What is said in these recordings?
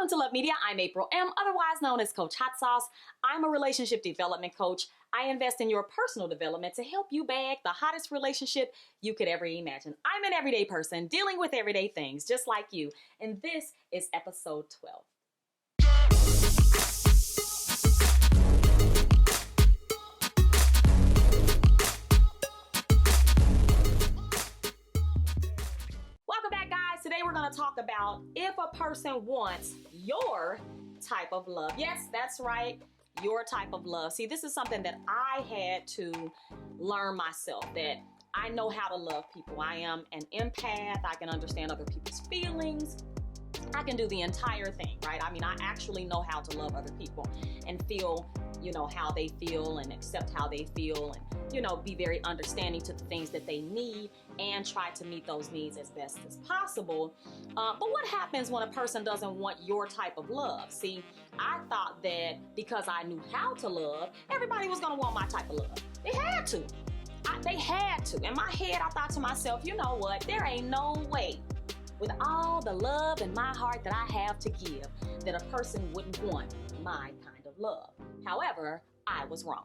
Welcome to Love Media. I'm April M., otherwise known as Coach Hot Sauce. I'm a relationship development coach. I invest in your personal development to help you bag the hottest relationship you could ever imagine. I'm an everyday person dealing with everyday things just like you, and this is episode 12. Welcome back, guys. Today we're going to talk about if a person wants your type of love. Yes, that's right. Your type of love. See, this is something that I had to learn myself, that I know how to love people. I am an empath. I can understand other people's feelings. I can do the entire thing, right? I mean, I actually know how to love other people and feel, how they feel and accept how they feel and, be very understanding to the things that they need and try to meet those needs as best as possible. But what happens when a person doesn't want your type of love? See, I thought that because I knew how to love, everybody was going to want my type of love. They had to. They had to. In my head, I thought to myself, you know what? There ain't no way, with all the love in my heart that I have to give, that a person wouldn't want my kind of love. However, I was wrong.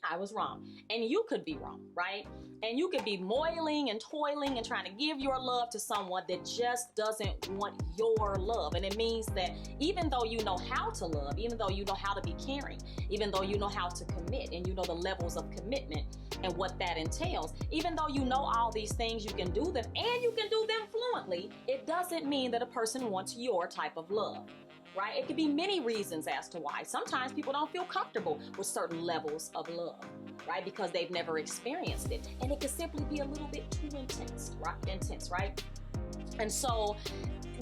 I was wrong. And you could be wrong, right? And you could be moiling and toiling and trying to give your love to someone that just doesn't want your love. And it means that even though you know how to love, even though you know how to be caring, even though you know how to commit and you know the levels of commitment and what that entails, even though you know all these things, you can do them and you can do them fluently, it doesn't mean that a person wants your type of love. Right? It could be many reasons as to why. Sometimes people don't feel comfortable with certain levels of love, right? Because they've never experienced it. And it could simply be a little bit too intense, right? And so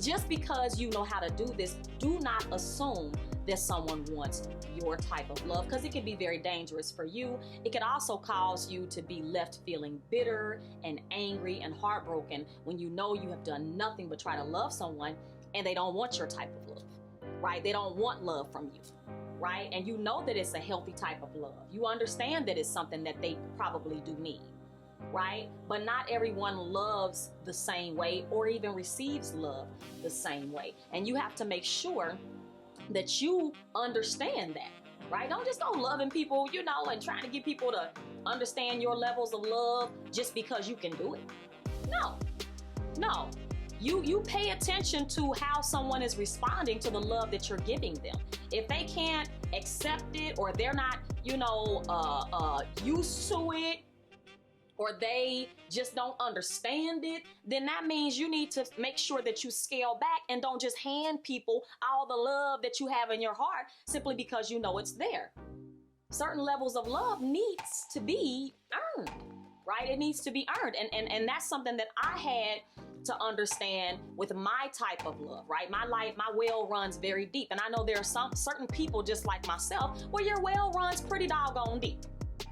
just because you know how to do this, do not assume that someone wants your type of love, because it can be very dangerous for you. It could also cause you to be left feeling bitter and angry and heartbroken when you know you have done nothing but try to love someone and they don't want your type of love. Right? They don't want love from you, right? And you know that it's a healthy type of love. You understand that it's something that they probably do need, right? But not everyone loves the same way or even receives love the same way. And you have to make sure that you understand that, right? Don't just go loving people, and trying to get people to understand your levels of love just because you can do it. No. You pay attention to how someone is responding to the love that you're giving them. If they can't accept it, or they're not, used to it, or they just don't understand it, then that means you need to make sure that you scale back and don't just hand people all the love that you have in your heart simply because you know it's there. Certain levels of love needs to be earned, right? It needs to be earned. And that's something that I had to understand with my type of love, right? My well runs very deep. And I know there are some certain people just like myself where your well runs pretty doggone deep,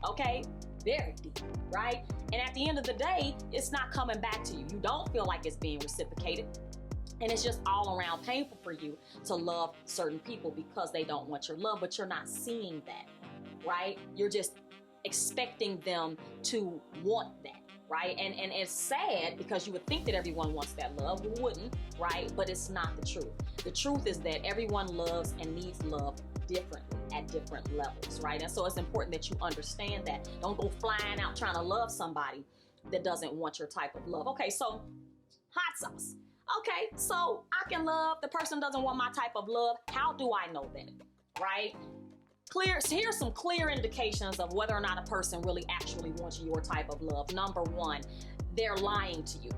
okay? Very deep, right? And at the end of the day, it's not coming back to you. You don't feel like it's being reciprocated. And it's just all around painful for you to love certain people because they don't want your love, but you're not seeing that, right? You're just expecting them to want that. Right? And it's sad because you would think that everyone wants that love. We wouldn't, right? But it's not the truth. The truth is that everyone loves and needs love differently at different levels, right? And so it's important that you understand that. Don't go flying out trying to love somebody that doesn't want your type of love. Okay, so hot sauce. Okay, so I can love, the person doesn't want my type of love. How do I know that, right? Here's some clear indications of whether or not a person really actually wants your type of love. Number one, they're lying to you.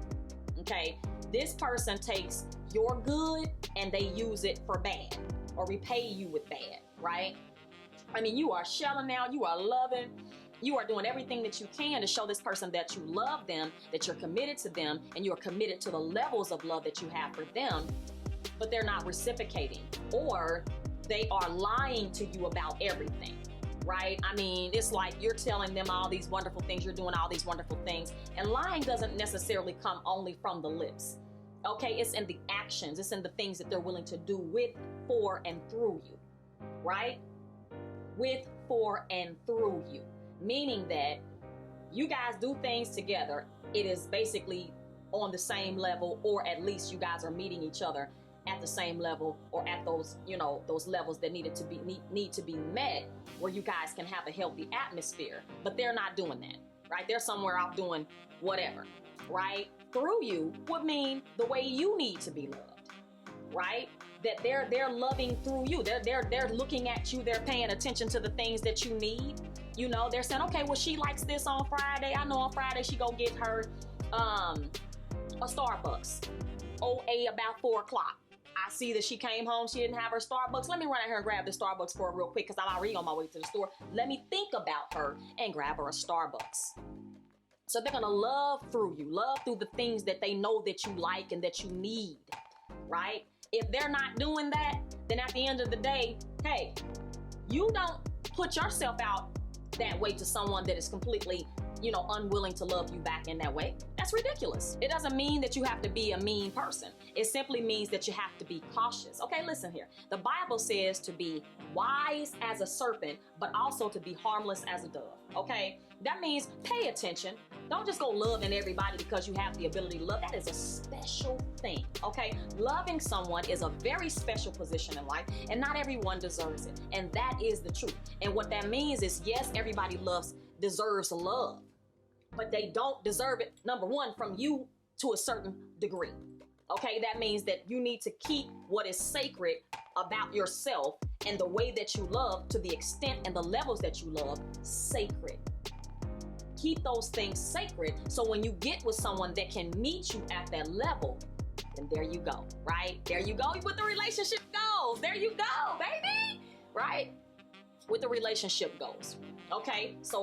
Okay, this person takes your good and they use it for bad or repay you with bad, right? I mean, you are shelling out, you are loving, you are doing everything that you can to show this person that you love them, that you're committed to them, and you're committed to the levels of love that you have for them, but they're not reciprocating, or they are lying to you about everything, right? I mean, it's like you're telling them all these wonderful things, you're doing all these wonderful things, and lying doesn't necessarily come only from the lips, okay? It's in the actions, it's in the things that they're willing to do with, for, and through you, right? With, for, and through you, meaning that you guys do things together. It is basically on the same level, or at least you guys are meeting each other at the same level or at those, those levels that need to be met, where you guys can have a healthy atmosphere. But they're not doing that, right? They're somewhere out doing whatever, right? Through you would mean the way you need to be loved, right? That they're loving through you. They're looking at you. They're paying attention to the things that you need. They're saying, okay, well, she likes this on Friday. I know on Friday she go get her a Starbucks. About 4 o'clock. I see that she came home. She didn't have her Starbucks. Let me run out here and grab the Starbucks for her real quick because I'm already on my way to the store. Let me think about her and grab her a Starbucks. So they're going to love through you, love through the things that they know that you like and that you need, right? If they're not doing that, then at the end of the day, hey, you don't put yourself out that way to someone that is completely, unwilling to love you back in that way. That's ridiculous. It doesn't mean that you have to be a mean person. It simply means that you have to be cautious. Okay, listen here. The Bible says to be wise as a serpent, but also to be harmless as a dove. Okay, that means pay attention. Don't just go loving everybody because you have the ability to love. That is a special thing. Okay, loving someone is a very special position in life, and not everyone deserves it. And that is the truth. And what that means is, yes, everybody deserves love, but they don't deserve it, number one, from you to a certain degree. Okay, that means that you need to keep what is sacred about yourself and the way that you love, to the extent and the levels that you love, sacred. Keep those things sacred, so when you get with someone that can meet you at that level, then there you go, right? There you go with the relationship goals. There you go, baby, right? With the relationship goals. Okay, so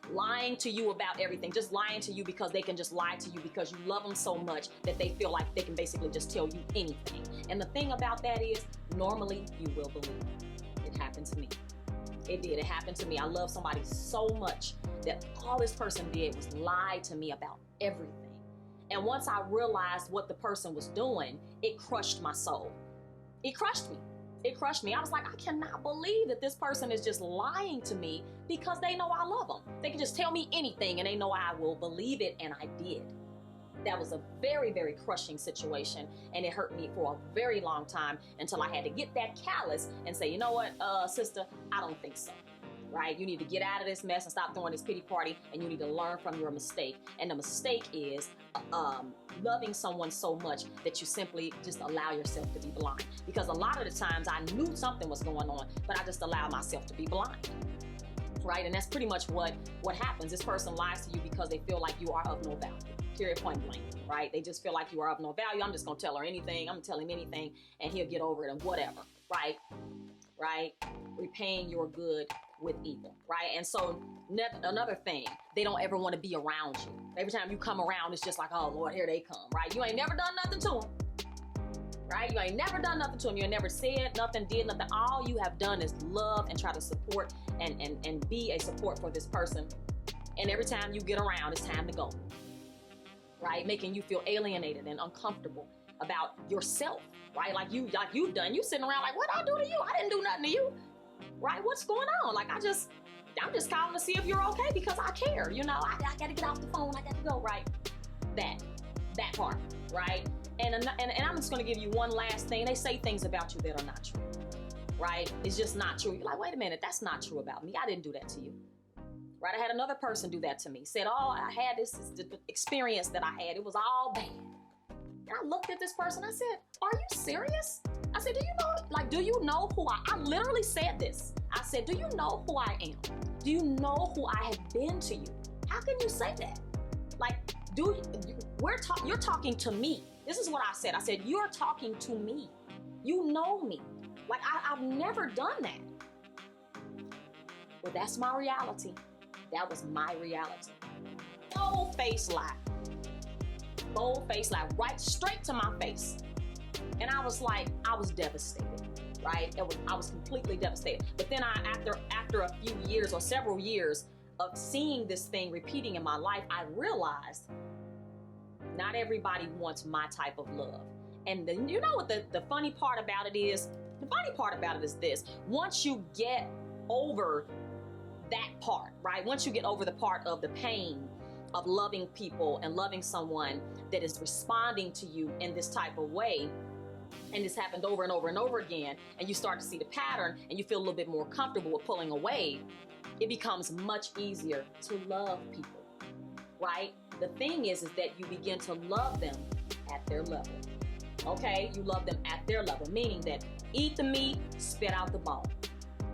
lying to you about everything, just lying to you because they can just lie to you because you love them so much that they feel like they can basically just tell you anything. And the thing about that is, normally you will believe it. It happened to me. It did. It happened to me. I love somebody so much that all this person did was lie to me about everything. And once I realized what the person was doing, it crushed my soul. It crushed me. It crushed me. I was like, I cannot believe that this person is just lying to me because they know I love them. They can just tell me anything and they know I will believe it, and I did. That was a very, very crushing situation, and it hurt me for a very long time until I had to get that callous and say, you know what, sister, I don't think so. Right? You need to get out of this mess and stop throwing this pity party, and you need to learn from your mistake. And the mistake is loving someone so much that you simply just allow yourself to be blind. Because a lot of the times I knew something was going on, but I just allowed myself to be blind. Right? And that's pretty much what happens. This person lies to you because they feel like you are of no value. Period, point blank. Right? They just feel like you are of no value. I'm just going to tell her anything. I'm going to tell him anything, and he'll get over it and whatever. Right? Right? Repaying your good with evil, right? And so another thing, they don't ever want to be around you. Every time you come around, it's just like, oh Lord, here they come, right? You ain't never done nothing to them, right? You ain't never done nothing to them. You ain't never said nothing, did nothing. All you have done is love and try to support and be a support for this person. And every time you get around, it's time to go, right? Making you feel alienated and uncomfortable about yourself, right? Like you've done. You sitting around like, what I do to you? I didn't do nothing to you. Right? What's going on? Like, I'm just calling to see if you're okay because I care. I got to get off the phone. I got to go. Right? That part. Right? And I'm just going to give you one last thing. They say things about you that are not true. Right? It's just not true. You're like, wait a minute. That's not true about me. I didn't do that to you. Right? I had another person do that to me. Said, oh, I had this experience that I had. It was all bad. And I looked at this person. I said, are you serious? I said, do you know who I literally said this. I said, do you know who I am? Do you know who I have been to you? How can you say that? Like, you're talking to me. This is what I said. I said, you're talking to me. You know me. Like, I've never done that. Well, that's my reality. That was my reality. Bold face lie. Bold face lie. Right straight to my face. And I was devastated, right? I was completely devastated. But then after a few years or several years of seeing this thing repeating in my life, I realized not everybody wants my type of love. And then, you know what the funny part about it is? The funny part about it is this. Once you get over that part, right? Once you get over the part of the pain of loving people and loving someone that is responding to you in this type of way, and this happened over and over and over again, and you start to see the pattern and you feel a little bit more comfortable with pulling away, it becomes much easier to love people, right? The thing is that you begin to love them at their level, okay? You love them at their level, meaning that eat the meat, spit out the bone.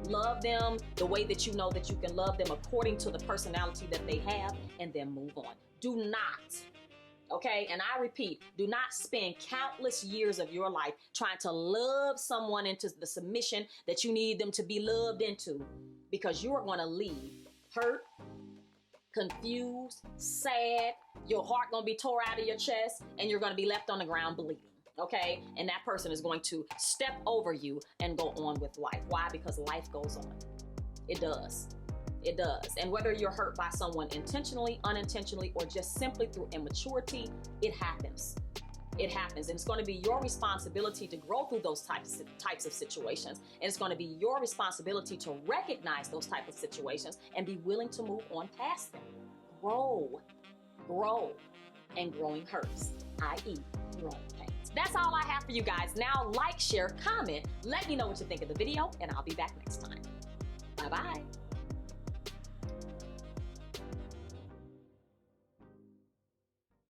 Love them the way that you know that you can love them according to the personality that they have, and then move on. Do not, okay, and I repeat, do not spend countless years of your life trying to love someone into the submission that you need them to be loved into, because you're going to leave hurt, confused, sad, your heart going to be tore out of your chest, and you're going to be left on the ground bleeding. Okay, and that person is going to step over you and go on with life. Why? Because life goes on. It does. It does. And whether you're hurt by someone intentionally, unintentionally, or just simply through immaturity, it happens. It happens. And it's going to be your responsibility to grow through those types of situations. And it's going to be your responsibility to recognize those types of situations and be willing to move on past them. Grow. And growing hurts, i.e. growing pains. That's all I have for you guys. Now, like, share, comment. Let me know what you think of the video, and I'll be back next time. Bye-bye.